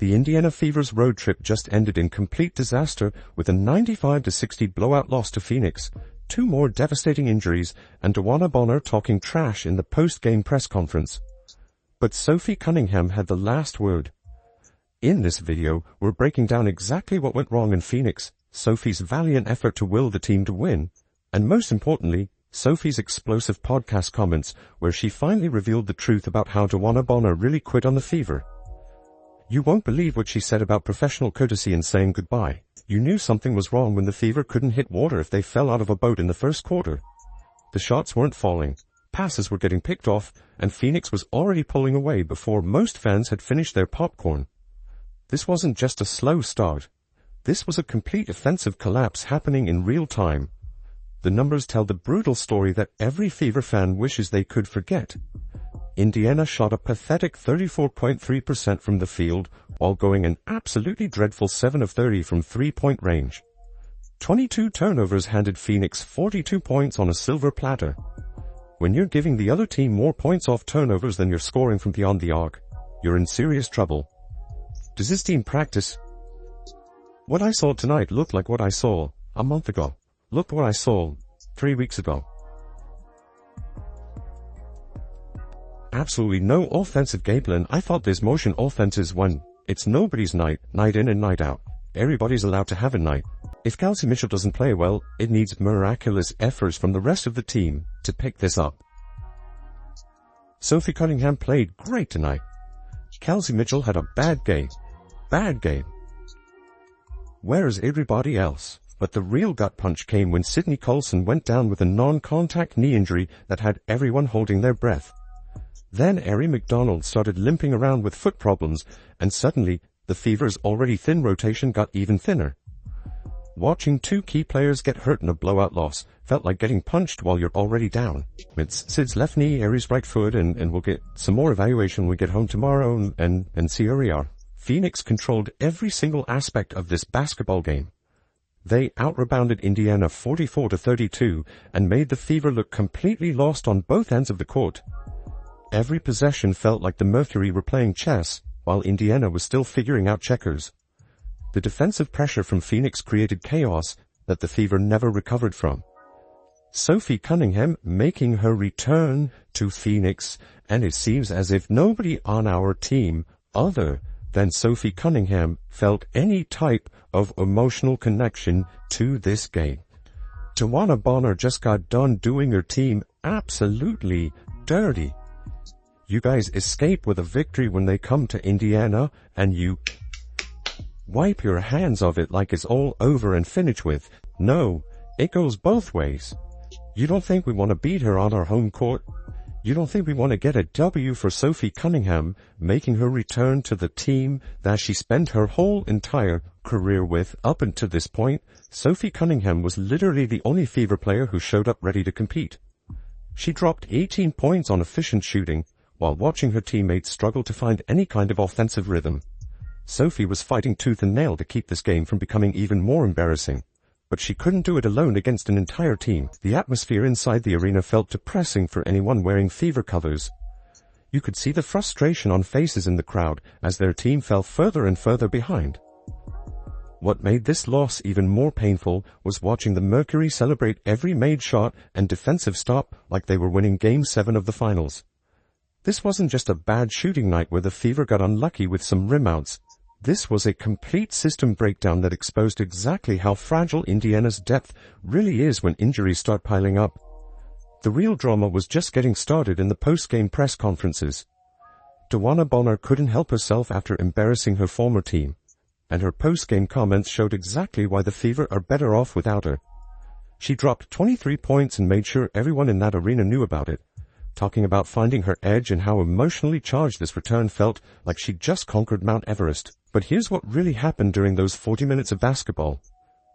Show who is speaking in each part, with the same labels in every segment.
Speaker 1: The Indiana Fever's road trip just ended in complete disaster with a 95-60 blowout loss to Phoenix, 2 more devastating injuries, and DeWanna Bonner talking trash in the post-game press conference. But Sophie Cunningham had the last word. In this video, we're breaking down exactly what went wrong in Phoenix, Sophie's valiant effort to will the team to win, and most importantly, Sophie's explosive podcast comments where she finally revealed the truth about how DeWanna Bonner really quit on the Fever. You won't believe what she said about professional courtesy and saying goodbye. You knew something was wrong when the Fever couldn't hit water if they fell out of a boat in the first quarter. The shots weren't falling, passes were getting picked off, and Phoenix was already pulling away before most fans had finished their popcorn. This wasn't just a slow start. This was a complete offensive collapse happening in real time. The numbers tell the brutal story that every Fever fan wishes they could forget. Indiana shot a pathetic 34.3% from the field, while going an absolutely dreadful 7 of 30 from three-point range. 22 turnovers handed Phoenix 42 points on a silver platter. When you're giving the other team more points off turnovers than you're scoring from beyond the arc, you're in serious trouble. Does this team practice? What I saw tonight looked like what I saw a month ago. Looked what I saw 3 weeks ago. Absolutely no offensive game plan. I thought this motion offense is when it's nobody's night in and night out. Everybody's allowed to have a night. If Kelsey Mitchell doesn't play well, it needs miraculous efforts from the rest of the team to pick this up. Sophie Cunningham played great tonight. Kelsey Mitchell had a bad game. Where is everybody else? But the real gut punch came when Sydney Colson went down with a non-contact knee injury that had everyone holding their breath. Then Arie McDonald started limping around with foot problems, and suddenly, the Fever's already thin rotation got even thinner. Watching 2 key players get hurt in a blowout loss felt like getting punched while you're already down. It's Sid's left knee, Arie's right foot, and we'll get some more evaluation when we get home tomorrow and see where we are. Phoenix controlled every single aspect of this basketball game. They out-rebounded Indiana 44-32 and made the Fever look completely lost on both ends of the court. Every possession felt like the Mercury were playing chess, while Indiana was still figuring out checkers. The defensive pressure from Phoenix created chaos that the Fever never recovered from. Sophie Cunningham making her return to Phoenix, and it seems as if nobody on our team other than Sophie Cunningham felt any type of emotional connection to this game. DeWanna Bonner just got done doing her team absolutely dirty. You guys escape with a victory when they come to Indiana, and you wipe your hands of it like it's all over and finished with. No, it goes both ways. You don't think we want to beat her on our home court? You don't think we want to get a W for Sophie Cunningham, making her return to the team that she spent her whole entire career with up until this point? Sophie Cunningham was literally the only Fever player who showed up ready to compete. She dropped 18 points on efficient shooting, while watching her teammates struggle to find any kind of offensive rhythm. Sophie was fighting tooth and nail to keep this game from becoming even more embarrassing. But she couldn't do it alone against an entire team. The atmosphere inside the arena felt depressing for anyone wearing Fever colors. You could see the frustration on faces in the crowd as their team fell further and further behind. What made this loss even more painful was watching the Mercury celebrate every made shot and defensive stop like they were winning Game 7 of the finals. This wasn't just a bad shooting night where the Fever got unlucky with some rim outs. This was a complete system breakdown that exposed exactly how fragile Indiana's depth really is when injuries start piling up. The real drama was just getting started in the post-game press conferences. DeWanna Bonner couldn't help herself after embarrassing her former team, and her post-game comments showed exactly why the Fever are better off without her. She dropped 23 points and made sure everyone in that arena knew about it, talking about finding her edge and how emotionally charged this return felt like she'd just conquered Mount Everest. But here's what really happened during those 40 minutes of basketball.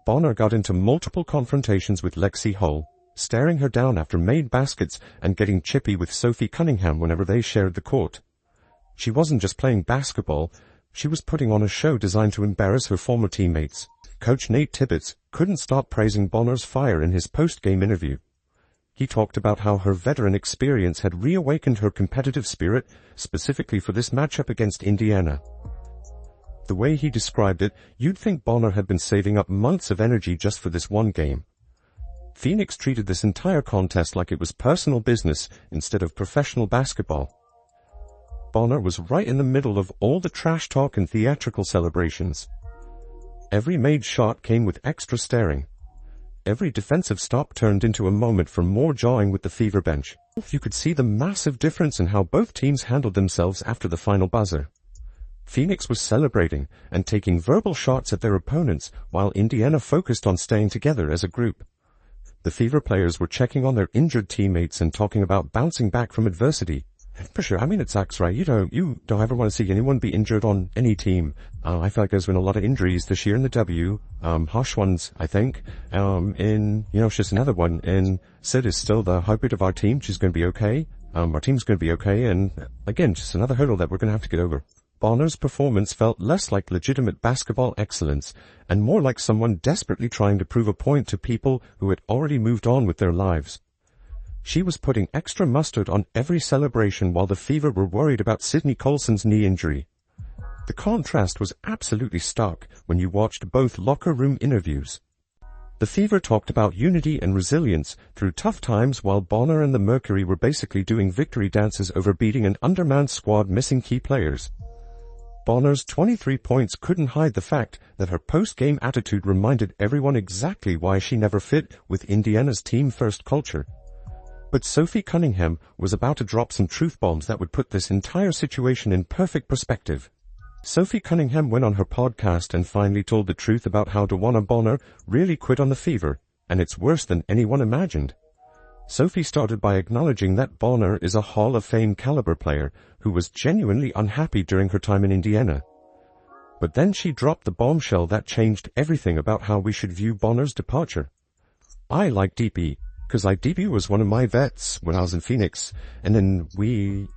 Speaker 1: Bonner got into multiple confrontations with Lexi Hull, staring her down after made baskets and getting chippy with Sophie Cunningham whenever they shared the court. She wasn't just playing basketball, she was putting on a show designed to embarrass her former teammates. Coach Nate Tibbetts couldn't stop praising Bonner's fire in his post-game interview. He talked about how her veteran experience had reawakened her competitive spirit, specifically for this matchup against Indiana. The way he described it, you'd think Bonner had been saving up months of energy just for this one game. Phoenix treated this entire contest like it was personal business instead of professional basketball. Bonner was right in the middle of all the trash talk and theatrical celebrations. Every made shot came with extra staring. Every defensive stop turned into a moment for more jawing with the Fever bench. You could see the massive difference in how both teams handled themselves after the final buzzer. Phoenix was celebrating and taking verbal shots at their opponents, while Indiana focused on staying together as a group. The Fever players were checking on their injured teammates and talking about bouncing back from adversity. For sure, I mean, it sucks, right? You don't ever want to see anyone be injured on any team. I feel like there's been a lot of injuries this year in the W. Harsh ones, I think. It's just another one. And Sid is still the heartbeat of our team. She's going to be okay. Our team's going to be okay. And again, just another hurdle that we're going to have to get over. Bonner's performance felt less like legitimate basketball excellence and more like someone desperately trying to prove a point to people who had already moved on with their lives. She was putting extra mustard on every celebration while the Fever were worried about Sydney Colson's knee injury. The contrast was absolutely stark when you watched both locker room interviews. The Fever talked about unity and resilience through tough times, while Bonner and the Mercury were basically doing victory dances over beating an undermanned squad missing key players. Bonner's 23 points couldn't hide the fact that her post-game attitude reminded everyone exactly why she never fit with Indiana's team-first culture. But Sophie Cunningham was about to drop some truth bombs that would put this entire situation in perfect perspective. Sophie Cunningham went on her podcast and finally told the truth about how DeWanna Bonner really quit on the Fever, and it's worse than anyone imagined. Sophie started by acknowledging that Bonner is a Hall of Fame caliber player who was genuinely unhappy during her time in Indiana. But then she dropped the bombshell that changed everything about how we should view Bonner's departure. I like DP, because DP was one of my vets when I was in Phoenix, and then we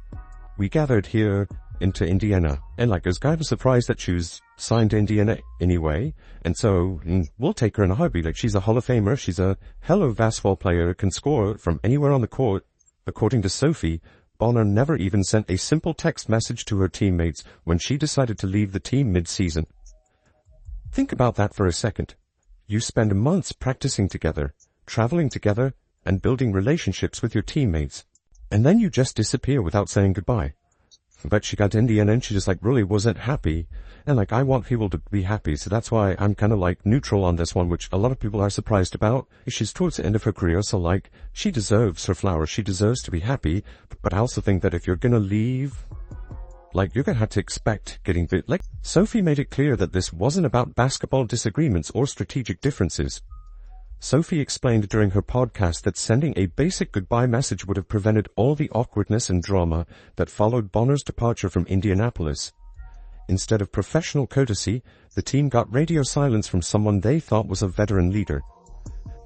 Speaker 1: gathered here into Indiana, and I was kind of surprised that she was signed to Indiana anyway, and so we'll take her in a heartbeat. She's a Hall of Famer, she's a hell of a basketball player, can score from anywhere on the court. According to Sophie, Bonner never even sent a simple text message to her teammates when she decided to leave the team mid-season. Think about that for a second. You spend months practicing together, traveling together, and building relationships with your teammates, and then you just disappear without saying goodbye. But she got to Indiana and she just really wasn't happy, and I want people to be happy, so that's why I'm kind of neutral on this one, which a lot of people are surprised about. She's towards the end of her career, so she deserves her flowers, she deserves to be happy, but I also think that if you're gonna leave, you're gonna have to expect getting bit. Sophie made it clear that this wasn't about basketball disagreements or strategic differences. Sophie explained during her podcast that sending a basic goodbye message would have prevented all the awkwardness and drama that followed Bonner's departure from Indianapolis. Instead of professional courtesy, the team got radio silence from someone they thought was a veteran leader.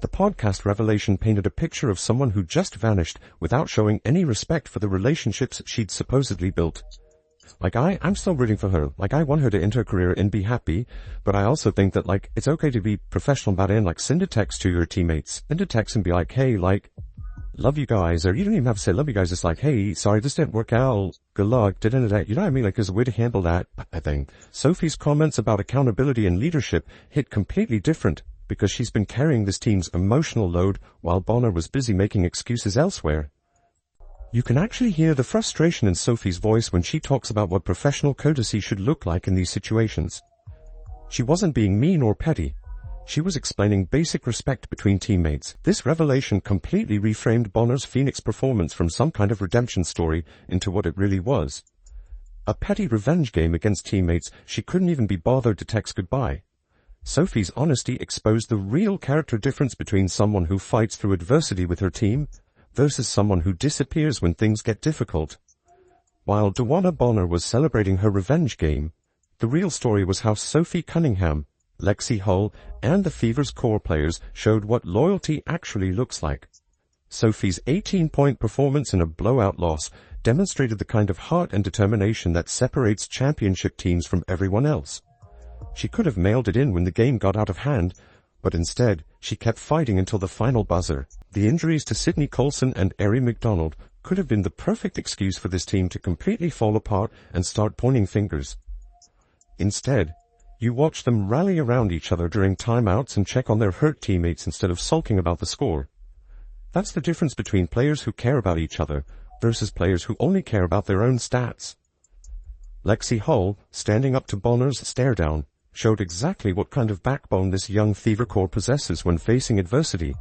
Speaker 1: The podcast revelation painted a picture of someone who just vanished without showing any respect for the relationships she'd supposedly built. I'm still rooting for her. I want her to end her career and be happy, but I also think that, it's okay to be professional about it and, send a text to your teammates. Send a text and be hey, love you guys, or you don't even have to say love you guys, it's hey, sorry, this didn't work out, good luck, you know what I mean? There's a way to handle that, I think. Sophie's comments about accountability and leadership hit completely different, because she's been carrying this team's emotional load while Bonner was busy making excuses elsewhere. You can actually hear the frustration in Sophie's voice when she talks about what professional courtesy should look like in these situations. She wasn't being mean or petty. She was explaining basic respect between teammates. This revelation completely reframed Bonner's Phoenix performance from some kind of redemption story into what it really was. A petty revenge game against teammates she couldn't even be bothered to text goodbye. Sophie's honesty exposed the real character difference between someone who fights through adversity with her team versus someone who disappears when things get difficult. While DeWanna Bonner was celebrating her revenge game, the real story was how Sophie Cunningham, Lexi Hull, and the Fever's core players showed what loyalty actually looks like. Sophie's 18-point performance in a blowout loss demonstrated the kind of heart and determination that separates championship teams from everyone else. She could have mailed it in when the game got out of hand, but instead, she kept fighting until the final buzzer. The injuries to Sydney Colson and Arie McDonald could have been the perfect excuse for this team to completely fall apart and start pointing fingers. Instead, you watch them rally around each other during timeouts and check on their hurt teammates instead of sulking about the score. That's the difference between players who care about each other versus players who only care about their own stats. Lexi Hull, standing up to Bonner's stare-down, showed exactly what kind of backbone this young Fever core possesses when facing adversity.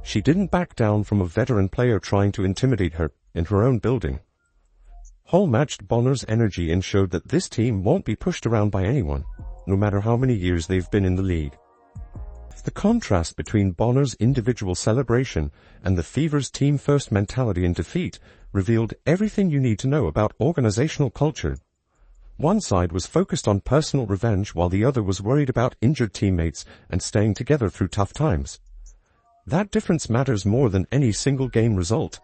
Speaker 1: She didn't back down from a veteran player trying to intimidate her in her own building. Hull matched Bonner's energy and showed that this team won't be pushed around by anyone, no matter how many years they've been in the league. The contrast between Bonner's individual celebration and the Fever's team-first mentality in defeat revealed everything you need to know about organizational culture. One side was focused on personal revenge while the other was worried about injured teammates and staying together through tough times. That difference matters more than any single game result.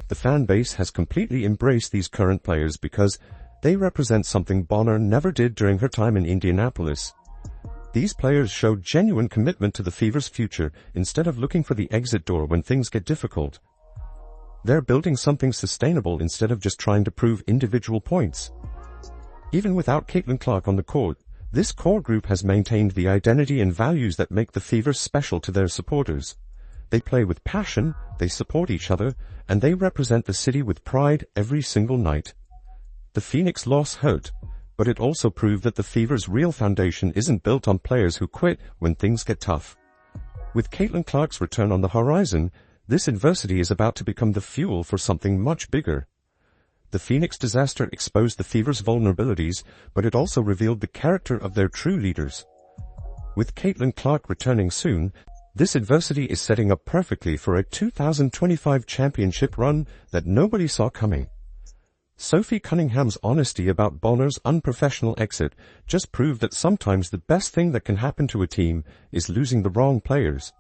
Speaker 1: The fan base has completely embraced these current players because they represent something Bonner never did during her time in Indianapolis. These players showed genuine commitment to the Fever's future instead of looking for the exit door when things get difficult. They're building something sustainable instead of just trying to prove individual points. Even without Caitlin Clark on the court, this core group has maintained the identity and values that make the Fever special to their supporters. They play with passion, they support each other, and they represent the city with pride every single night. The Phoenix loss hurt, but it also proved that the Fever's real foundation isn't built on players who quit when things get tough. With Caitlin Clark's return on the horizon, this adversity is about to become the fuel for something much bigger. The Phoenix disaster exposed the Fever's vulnerabilities, but it also revealed the character of their true leaders. With Caitlin Clark returning soon, this adversity is setting up perfectly for a 2025 championship run that nobody saw coming. Sophie Cunningham's honesty about Bonner's unprofessional exit just proved that sometimes the best thing that can happen to a team is losing the wrong players.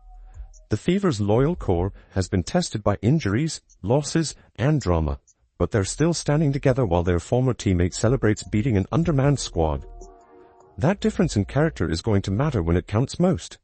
Speaker 1: The Fever's loyal core has been tested by injuries, losses, and drama, but they're still standing together while their former teammate celebrates beating an undermanned squad. That difference in character is going to matter when it counts most.